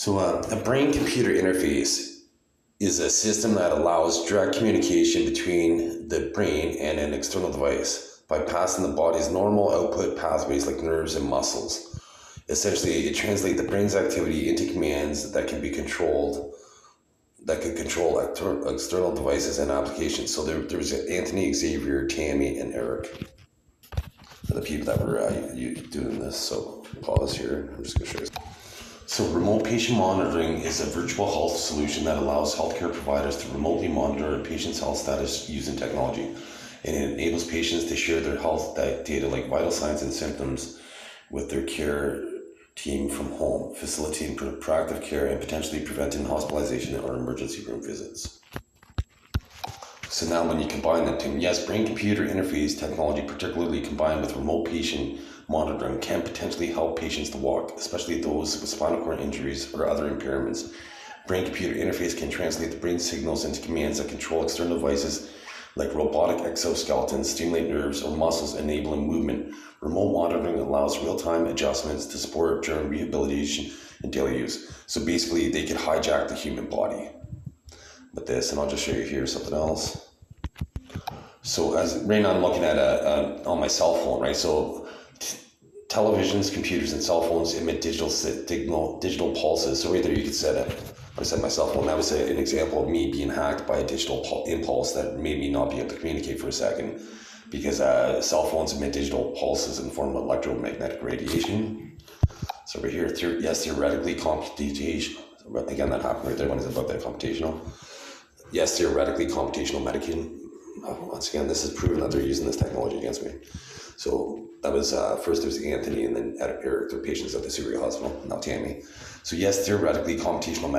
A brain-computer interface is a system that allows direct communication between the brain and an external device by passing the body's normal output pathways like nerves and muscles. Essentially, it translates the brain's activity into commands that can be controlled, that can control external devices and applications. So there was Anthony, Xavier, Tammy, and Erik. And the people that were doing this. So pause here. I'm just going to show you. So remote patient monitoring is a virtual health solution that allows healthcare providers to remotely monitor a patient's health status using technology. And it enables patients to share their health data like vital signs and symptoms with their care team from home, facilitating proactive care and potentially preventing hospitalization or emergency room visits. So now when you combine the two, yes, brain-computer interface technology, particularly combined with remote patient monitoring, can potentially help patients to walk, especially those with spinal cord injuries or other impairments. Brain-computer interface can translate the brain signals into commands that control external devices like robotic exoskeletons, stimulate nerves or muscles, enabling movement. Remote monitoring allows real-time adjustments to support during rehabilitation and daily use. So basically, they could hijack the human body with this, and I'll just show you here something else. So as right now I'm looking at on my cell phone, right? So televisions, computers, and cell phones emit digital pulses. So right there you could set it. I said my cell phone, that was an example of me being hacked by a digital impulse that made me not be able to communicate for a second, because cell phones emit digital pulses in the form of electromagnetic radiation. So right here, yes, theoretically computational. Again, that happened right there when I said about that computational. Yes, theoretically computational medication. Once again, this is proven that they're using this technology against me. So that was first there was Anthony and then Erik, they're patients at the Surrey Hospital, now Tammy. So yes, theoretically computational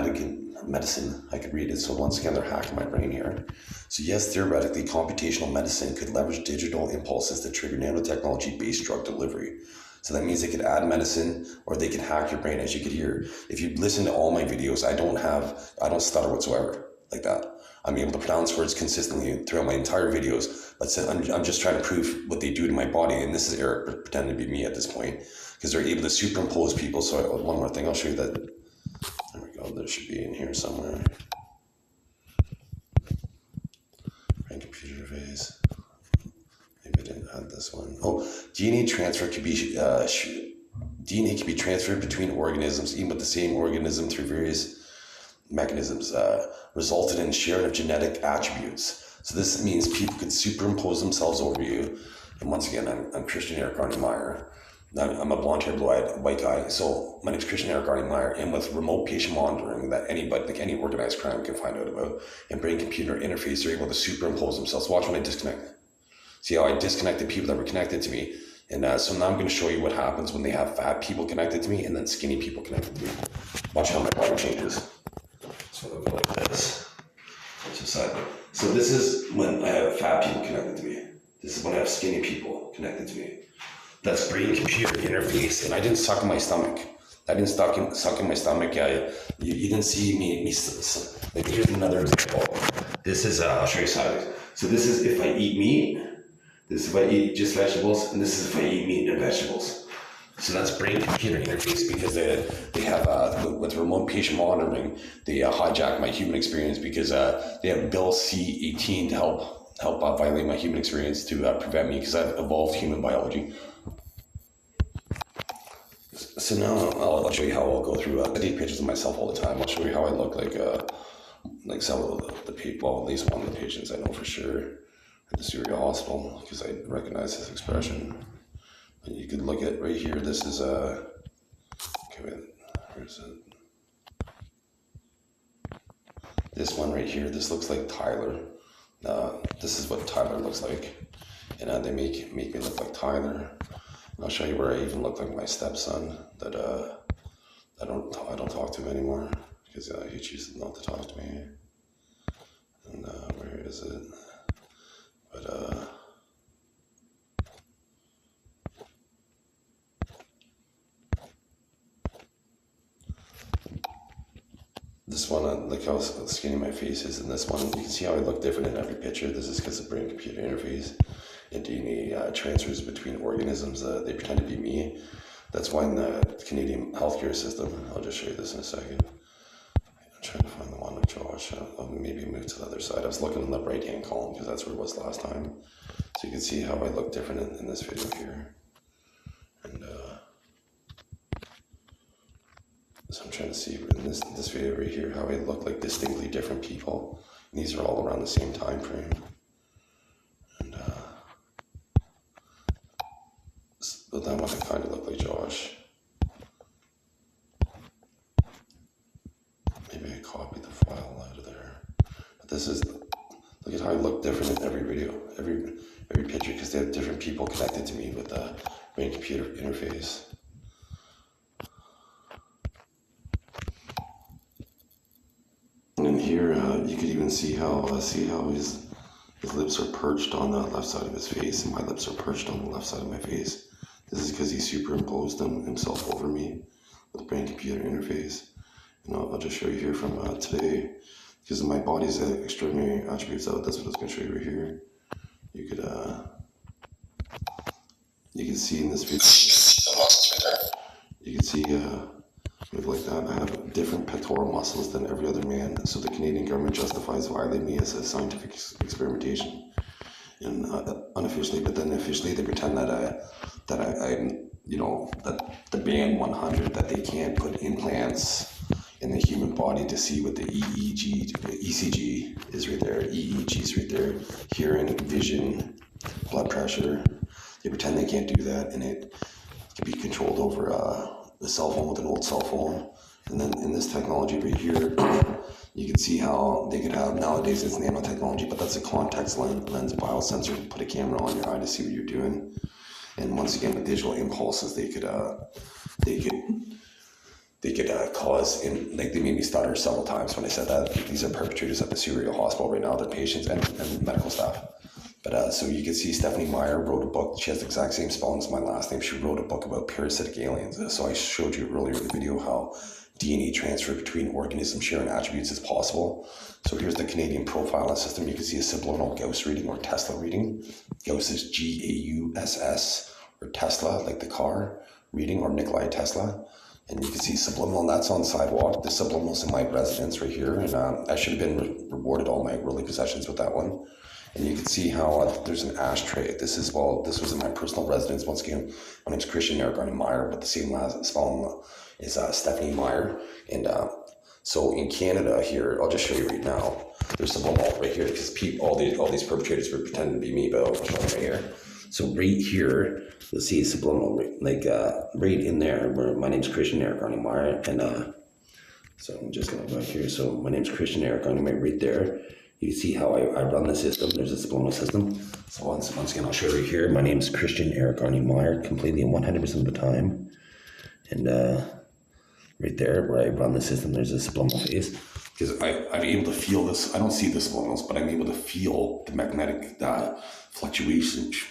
medicine, I could read it. So once again, they're hacking my brain here. So yes, theoretically computational medicine could leverage digital impulses to trigger nanotechnology-based drug delivery. So that means they could add medicine or they could hack your brain. As you could hear, if you listen to all my videos, I don't stutter whatsoever like that. I'm able to pronounce words consistently throughout my entire videos. But I'm just trying to prove what they do to my body. And this is Erik pretending to be me at this point, because they're able to superimpose people. So one more thing, I'll show you that. There we go. There should be in here somewhere. Brain computer interface. Maybe I didn't add this one. Oh, DNA transfer could be DNA can be transferred between organisms, even with the same organism, through various mechanisms, resulted in sharing of genetic attributes. So this means people could superimpose themselves over you. And once again, I'm Christian Erik Arne Meyer. I'm a blonde-haired, blue-eyed white guy. So my name's Christian Erik Arne Meyer, and with remote patient monitoring that anybody, like any organized crime, can find out about, and brain-computer interface, they're able to superimpose themselves. Watch when I disconnect. See how I disconnected people that were connected to me. And so now I'm going to show you what happens when they have fat people connected to me and then skinny people connected to me. Watch how my body changes. So it'll go like this. So this is when I have fat people connected to me. This is when I have skinny people connected to me. That's brain-computer interface. And I didn't suck in my stomach. I didn't suck in my stomach. You didn't see me. Like, here's another example. This is, I'll show you sideways. So this is if I eat meat. This is if I eat just vegetables. And this is if I eat meat and vegetables. So that's brain-computer interface, because they have, with remote patient monitoring, they hijack my human experience, because they have Bill C-18 to help violate my human experience to prevent me, because I've evolved human biology. So now I'll show you how I'll go through. I take pictures of myself all the time. I'll show you how I look like some of the people, well, at least one of the patients I know for sure at the Surrey Hospital, because I recognize his expression. And you could look at right here. This is okay, wait, where's it? This one right here. This looks like Tyler. This is what Tyler looks like, and they make me look like Tyler. And I'll show you where I even look like my stepson. That I don't talk to him anymore, because he chooses not to talk to me. And where is it? But this one, look how skinny my face is in this one. You can see how I look different in every picture. This is because of brain-computer interface and DNA transfers between organisms. They pretend to be me. That's why in the Canadian healthcare system, I'll just show you this in a second. I'm trying to find the one with Josh. I'll maybe move to the other side. I was looking in the right-hand column because that's where it was last time. So you can see how I look different in this video here. And so I'm trying to see in this video right here how I look like distinctly different people. And these are all around the same time frame. And but that one I kind of look like Josh. Maybe I copied the file out of there. But this is, look at how I look different in every video, every picture, because they have different people connected to me with the brain-computer interface. And in here, you could even see how his lips are perched on the left side of his face, and my lips are perched on the left side of my face. This is because he superimposed himself over me with brain-computer interface. And I'll just show you here from today, because of my body's extraordinary attributes out. That's what I was going to show you right here. You can see in this video. You can see move like that. I have different pectoral muscles than every other man. So the Canadian government justifies violating me as a scientific experimentation, and unofficially, but then officially they pretend that I'm, you know, that the band 100, that they can't put implants in the human body to see what the ECG is right there. EEG is right there. Hearing, vision, blood pressure. They pretend they can't do that, and it can be controlled over a cell phone with an old cell phone. And then in this technology right here, you can see how they could have, nowadays it's nanotechnology, but that's a contact lens biosensor to put a camera on your eye to see what you're doing. And once again, with digital impulses, they could cause, and like they made me stutter several times when I said that. These are perpetrators at the Surrey Hospital right now. They're patients and medical staff. But so you can see Stephanie Meyer wrote a book. She has the exact same spelling as my last name. She wrote a book about parasitic aliens. So I showed you earlier in the video how DNA transfer between organisms sharing attributes is possible. So here's the Canadian profiling system. You can see a subliminal Gauss reading or Tesla reading. Gauss is Gauss, or Tesla, like the car reading, or Nikola Tesla. And you can see subliminal, and that's on the sidewalk. The subliminal's in my residence right here. And I should have been rewarded all my early possessions with that one. And you can see how there's an ashtray. This was in my personal residence. Once again, my name's Erik Arne Meyer, but the same last spelling is Stephanie Meyer. And so in Canada here, I'll just show you right now. There's subliminal right here, because all these perpetrators were pretending to be me, but I'll show them right here. So right here, you'll see subliminal, like right in there, where my name's Erik Arne Meyer. And so I'm just gonna go back here. So my name's Erik Arne Meyer right there. You can see how I run the system. There's a subliminal system. So once again, I'll show you here. My name is Erik Arne Meyer, completely and 100% of the time. And right there, where I run the system, there's a subliminal phase. Because I'm able to feel this. I don't see the subliminals, but I'm able to feel the magnetic fluctuations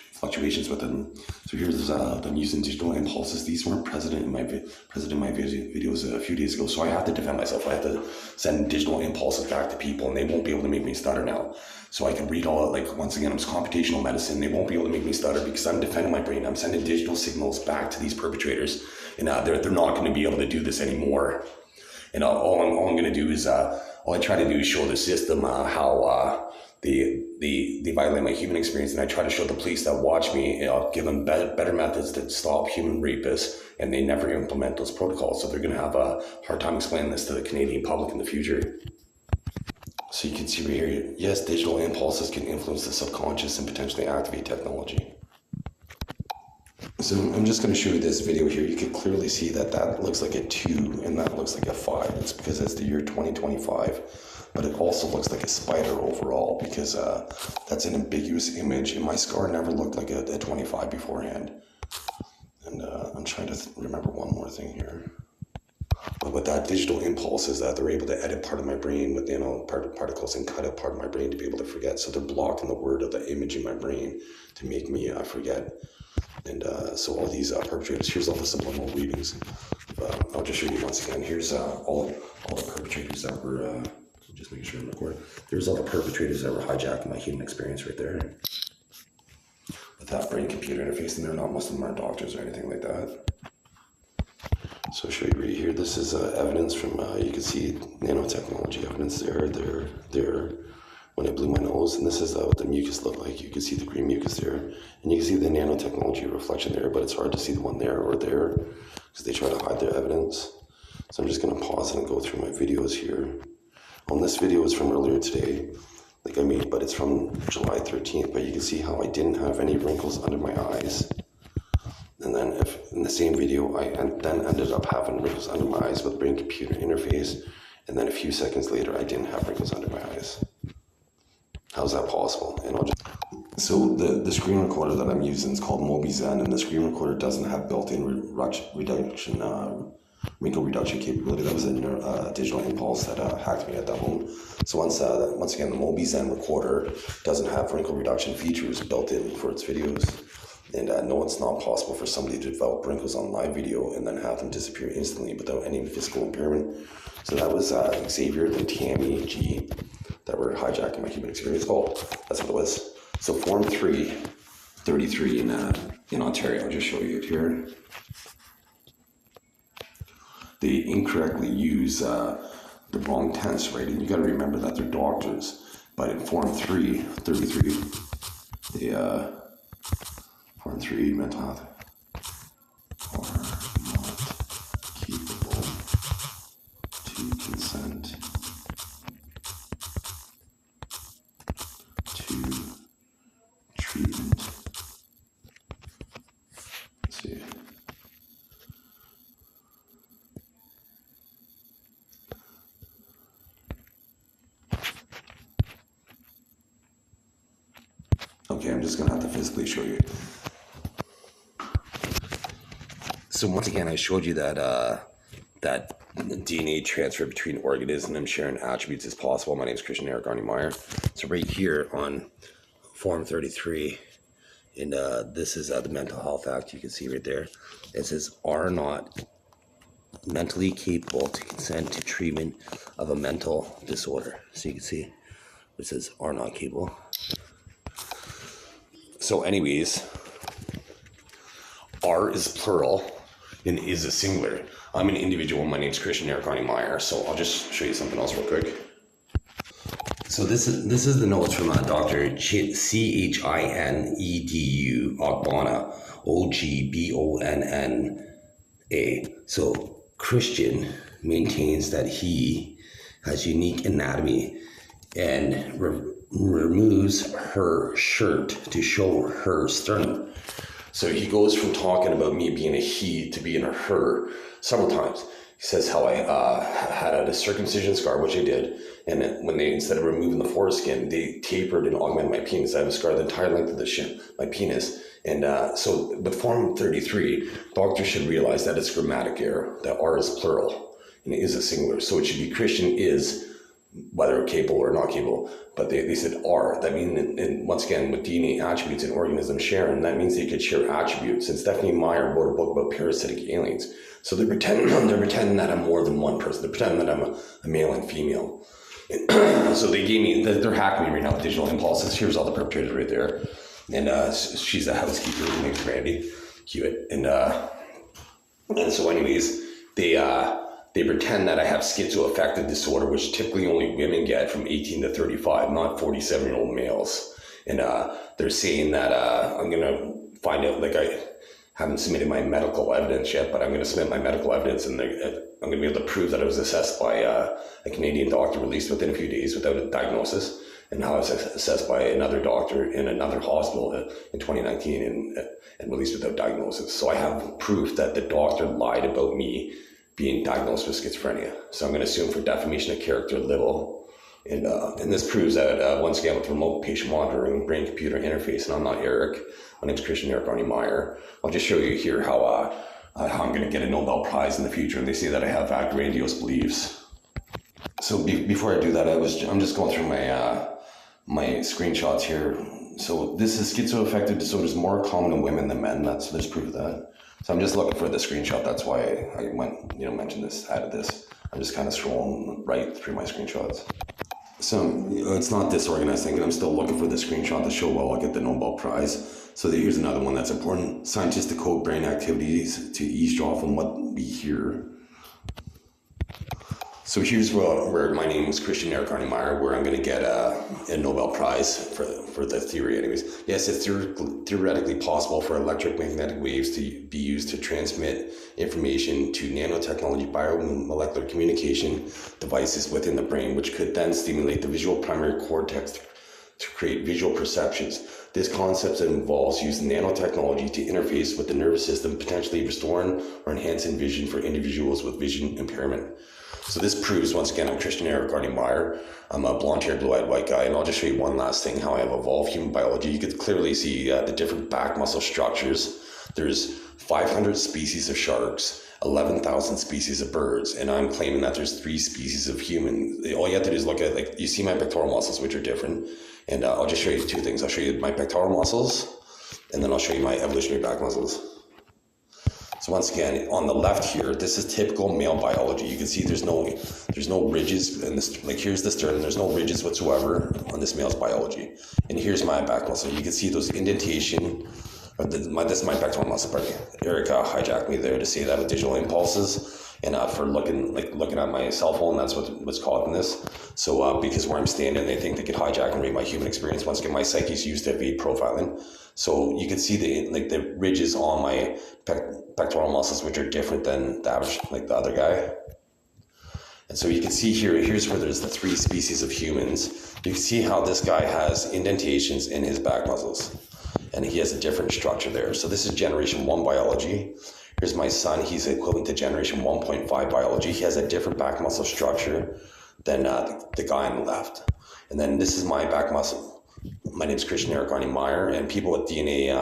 within. So here's them using digital impulses. These weren't present in my videos a few days ago, so I have to defend myself. I have to send digital impulses back to people, and they won't be able to make me stutter now. So I can read all, like, once again, it's computational medicine. They won't be able to make me stutter because I'm defending my brain. I'm sending digital signals back to these perpetrators, and they're not going to be able to do this anymore. And all I'm going to do is, all I try to do is show the system how they violate my human experience, and I try to show the police that watch me, give them better methods to stop human rapists, and they never implement those protocols. So they're going to have a hard time explaining this to the Canadian public in the future. So you can see right here, yes, digital impulses can influence the subconscious and potentially activate technology. So I'm just going to show you this video here. You can clearly see that looks like a 2 and that looks like a 5. It's because it's the year 2025. But it also looks like a spider overall, because that's an ambiguous image. And my scar never looked like a 25 beforehand. And I'm trying to remember one more thing here. But with that digital impulse is that they're able to edit part of my brain with particles and cut out part of my brain to be able to forget. So they're blocking the word of the image in my brain to make me forget. And so all these perpetrators, here's all the subliminal readings. I'll just show you once again. Here's all the perpetrators that were, just making sure I'm recording. There's all the perpetrators that were hijacking my human experience right there. With that brain-computer interface, and they're not, most of them aren't doctors or anything like that. So I'll show you right here. This is evidence from, you can see nanotechnology evidence there. When I blew my nose, and this is what the mucus looked like. You can see the green mucus there, and you can see the nanotechnology reflection there, but it's hard to see the one there or there because they try to hide their evidence. So I'm just going to pause and go through my videos here. This video is from earlier today, like I made, but it's from July 13th, but you can see how I didn't have any wrinkles under my eyes. And then if in the same video, I then ended up having wrinkles under my eyes with brain-computer interface, and then a few seconds later, I didn't have wrinkles under my eyes. How's that possible? So the screen recorder that I'm using is called MobiZen, and the screen recorder doesn't have built-in wrinkle reduction capability. That was a digital impulse that hacked me at that home. So once again, the MobiZen recorder doesn't have wrinkle reduction features built in for its videos. And no, it's not possible for somebody to develop wrinkles on live video and then have them disappear instantly without any physical impairment. So that was Xavier and Tammy G that were hijacking my human experience call. That's what it was. So Form 333 in Ontario, I'll just show you it here. They incorrectly use the wrong tense, right? And you got to remember that they're doctors. But in Form 333, Form 3, mental health are not capable to consent to treatment. Let's see. Okay, I'm just going to have to physically show you. So once again, I showed you that that DNA transfer between organisms sharing attributes is possible. My name is Erik Arne Meyer. So right here on Form 33, and this is the Mental Health Act. You can see right there. It says are not mentally capable to consent to treatment of a mental disorder. So you can see it says are not capable. So anyways, are is plural and is a singular. I'm an individual. My name's Erik Arne Meyer. So I'll just show you something else real quick. So this is the notes from Dr. Chinedu Ogbonna, Ogbonna. So Christian maintains that he has unique anatomy and removes her shirt to show her sternum. So he goes from talking about me being a he to being a her several times. He says how I had a circumcision scar, which I did, and when they, instead of removing the foreskin, they tapered and augmented my penis. I have a scar the entire length of my penis. And so with Form 33, doctors should realize that it's grammatic error, that R is plural and it is a singular. So it should be Christian is, whether capable or not capable, but they said are. That means, and once again, with DNA attributes and organisms sharing, that means they could share attributes. And Stephanie Meyer wrote a book about parasitic aliens. So they're pretending that I'm more than one person. They're pretending that I'm a male and female. So they gave me, they're hacking me right now with digital impulses. Here's all the perpetrators right there. And she's a housekeeper who makes Randy Hewitt. And so anyways, they pretend that I have schizoaffective disorder, which typically only women get from 18 to 35, not 47-year-old males. And they're saying that I'm going to find out, like I haven't submitted my medical evidence yet, but I'm going to submit my medical evidence and I'm going to be able to prove that I was assessed by a Canadian doctor released within a few days without a diagnosis. And now I was assessed by another doctor in another hospital in 2019 and released without diagnosis. So I have proof that the doctor lied about me being diagnosed with schizophrenia. So I'm going to sue him for defamation of character, libel. And this proves that, once again, with remote patient monitoring, brain-computer interface, and I'm not Erik. My name's Erik Arne Meyer. I'll just show you here how I'm going to get a Nobel Prize in the future. And they say that I have grandiose beliefs. So before I do that, I'm just going through my screenshots here. So this is schizoaffective disorder is more common in women than men. There's proof of that. So I'm just looking for the screenshot. That's why I went, mentioned this, added this. I'm just kind of scrolling right through my screenshots. So it's not disorganized thinking. I'm still looking for the screenshot to show well I'll get the Nobel Prize. So here's another one that's important. Scientists decode brain activities to eavesdrop from what we hear. So here's where my name is Erik Arne Meyer, where I'm going to get a Nobel Prize for the theory anyways. Yes, it's theoretically possible for electromagnetic waves to be used to transmit information to nanotechnology biomolecular communication devices within the brain, which could then stimulate the visual primary cortex to create visual perceptions. This concept involves using nanotechnology to interface with the nervous system, potentially restoring or enhancing vision for individuals with vision impairment. So this proves, once again, I'm Erik Arne Meyer. I'm a blonde-haired, blue-eyed white guy, and I'll just show you one last thing, how I have evolved human biology. You could clearly see the different back muscle structures. There's 500 species of sharks, 11,000 species of birds, and I'm claiming that there's 3 species of humans. All you have to do is look at, like, you see my pectoral muscles, which are different, and I'll just show you 2 things. I'll show you my pectoral muscles, and then I'll show you my evolutionary back muscles. So once again, on the left here, this is typical male biology. You can see there's no ridges in this. Like, here's the sternum. There's no ridges whatsoever on this male's biology. And here's my back muscle. You can see those indentation. This is my pectoral muscle. Pardon. Erik hijacked me there to say that with digital impulses. And for looking at my cell phone, that's what's causing this. So because where I'm standing, they think they could hijack and read my human experience. Once again, my psyche's used to evade profiling. So you can see the ridges on my pectoral muscles, which are different than the average, like the other guy. And so you can see here's where there's the 3 species of humans. You can see how this guy has indentations in his back muscles, and he has a different structure there. So this is generation 1 biology. Here's my son. He's equivalent to generation 1.5 biology. He has a different back muscle structure than the guy on the left. And then this is my back muscle. My name is Erik Arne Meyer, and people with DNA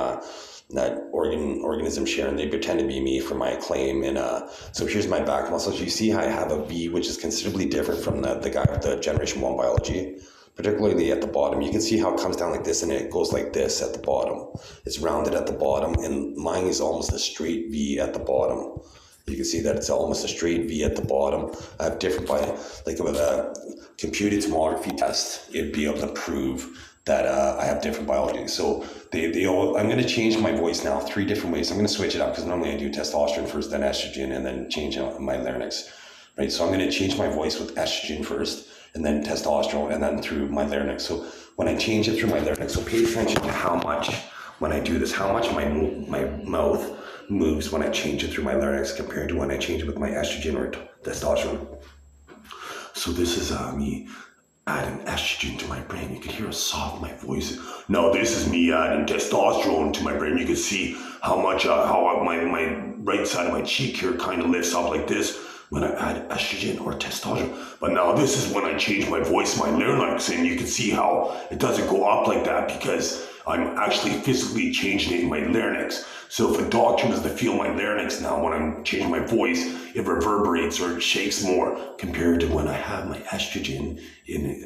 that organism sharing, they pretend to be me for my claim. And so here's my back muscles. You see how I have a V, which is considerably different from the guy with the generation 1 biology, particularly at the bottom. You can see how it comes down like this and it goes like this at the bottom. It's rounded at the bottom, and mine is almost a straight V at the bottom. You can see that it's almost a straight V at the bottom. I have different, like with a computed tomography test, it'd be able to prove that I have different biology. So I'm going to change my voice now 3 different ways. I'm going to switch it up because normally I do testosterone first, then estrogen, and then change my larynx. Right. So I'm going to change my voice with estrogen first, and then testosterone, and then through my larynx. So when I change it through my larynx, so pay attention to how much, when I do this, how much my mouth moves when I change it through my larynx compared to when I change it with my estrogen or testosterone. So this is me adding estrogen to my brain. You can hear how soft my voice is. Now this is me adding testosterone to my brain. You can see how much how my right side of my cheek here kind of lifts up like this when I add estrogen or testosterone. But now this is when I change my voice, my larynx, and you can see how it doesn't go up like that because I'm actually physically changing it in my larynx. So if a doctor was to feel my larynx now when I'm changing my voice, it reverberates or it shakes more compared to when I have my estrogen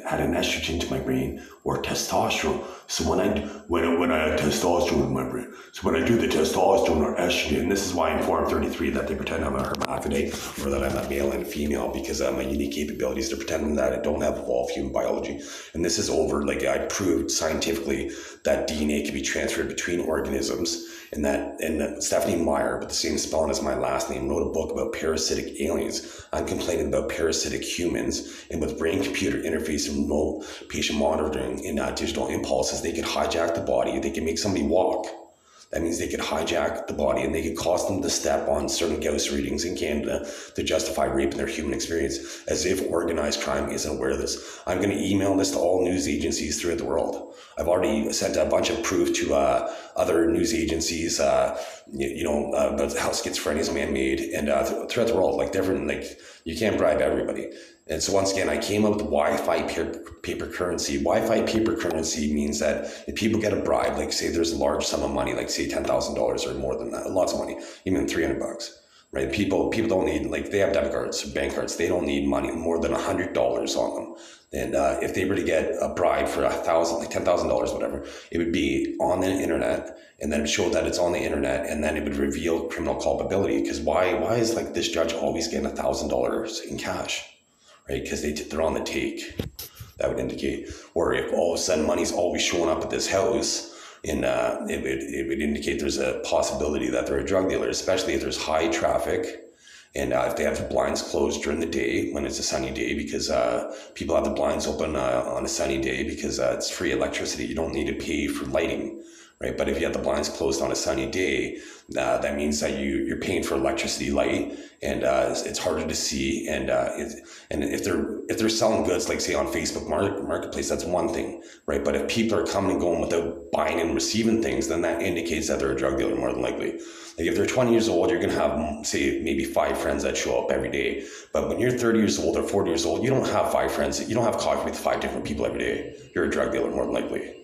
add an estrogen to my brain or testosterone. So when I add testosterone in my brain, so when I do the testosterone or estrogen, this is why in Form 33 that they pretend I'm a hermaphrodite or that I'm a male and a female, because my unique capabilities to pretend that I don't have evolved human biology. And this is over, like I proved scientifically that DNA can be transferred between organisms. And Stephanie Meyer, with the same spelling as my last name, wrote a book about parasitic aliens. I'm complaining about parasitic humans, and with brain-computer interface and remote patient monitoring and digital impulses, they could hijack the body. They can make somebody walk. That means they could hijack the body, and they could cause them to step on certain Gauss readings in Canada to justify rape in their human experience, as if organized crime isn't aware of this. I'm going to email this to all news agencies throughout the world. I've already sent a bunch of proof to other news agencies, about how schizophrenia is man-made, and throughout the world, like different, like you can't bribe everybody. And so once again, I came up with Wi-Fi paper currency. Wi-Fi paper currency means that if people get a bribe, like say there's a large sum of money, like say $10,000 or more than that, lots of money, even $300, right? People don't need, like they have debit cards, bank cards. They don't need money more than $100 on them. And if they were to get a bribe for $1,000, like $10,000, whatever, it would be on the internet, and then it would show that it's on the internet, and then it would reveal criminal culpability. Because why is like this judge always getting $1,000 in cash? Right, because they're on the take. that would indicate. Or if all of a sudden money's always showing up at this house, and it would indicate there's a possibility that they're a drug dealer, especially if there's high traffic. And if they have the blinds closed during the day when it's a sunny day, because people have the blinds open on a sunny day because it's free electricity. You don't need to pay for lighting, right? But if you have the blinds closed on a sunny day, that means that you're paying for electricity light, and it's harder to see. And if they're selling goods, like say on Facebook Marketplace, that's one thing, right? But if people are coming and going without buying and receiving things, then that indicates that they're a drug dealer more than likely. Like if they're 20 years old, you're going to have, say, maybe 5 friends that show up every day. But when you're 30 years old or 40 years old, you don't have 5 friends. You don't have coffee with 5 different people every day. You're a drug dealer more than likely.